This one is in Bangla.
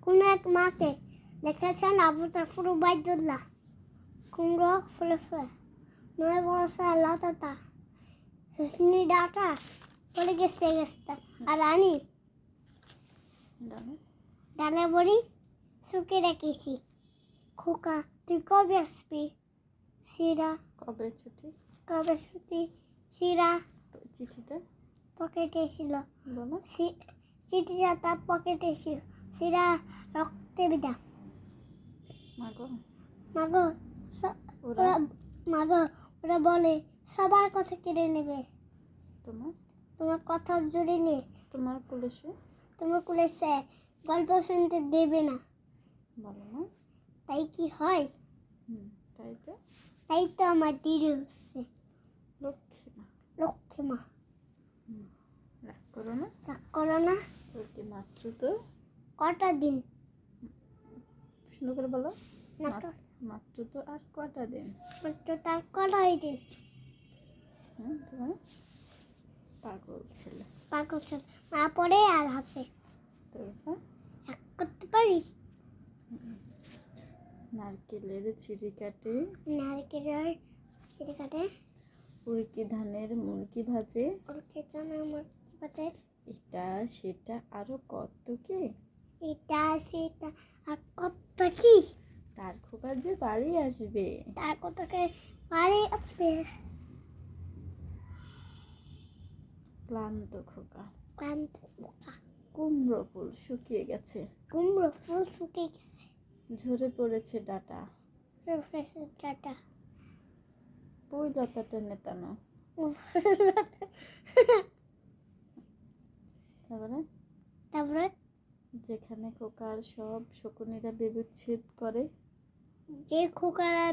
কোনো এক মাকে দেখেছেন আবু জাফর উবাইদুল্লাহ কুমড়ো ফুলে ফুলে নয় বরসা লতা হুসনি ডাটা পড়ে গেছে আর আনি ডালে বড়ি শুকে রেখেছি খোকা তুই কবে আসবি সিরা কবে ছুটি সিরা চিঠিটা পকেটে ছিল বলো চিঠিটা তার পকেটে ছিল সিরা রক্তে বিদা মাগো মাগো ওরা মাগো ওরা বলে সবার কথা কেড়ে নেবে তোমার কথা জুড়ে নিয়ে তোমার পুলিশে তোমার কুলেছে গল্প শুনতে দেবে না বলো না তাই কি হয় তাই তো আমার দিদি হচ্ছে লক্ষ্মী মা লক্ষ্মী মা রাগ করো না ওর কি মাত্র তো কটা দিন সুন্দর করে বলো মাত্র মাত্র তো আর কটা দিন তার কটাই দিন তোমার পাগল ছেলে মা পড়ে আর হাসে তারপর এক করতে পারি নারকেলের চিড়ি কাটে উড়কি ধানের মুরগি ভাজে এটা সেটা আরো কত কি এটা সেটা আর কত কি তার খোকা যে বাড়ি আসবে তার কতকে বাড়ি আসবে ক্লান্ত খোকা বোকা কুমড়ো ফুল শুকিয়ে গেছে কুমড়ো ফুল শুকিয়ে গেছে ঝরে পড়েছে ডাটা টাটা পুই লতাটা নেতানো তারপরে যেখানে খোকার সব শকুনিরা বিচ্ছেদ করে যে খোকারা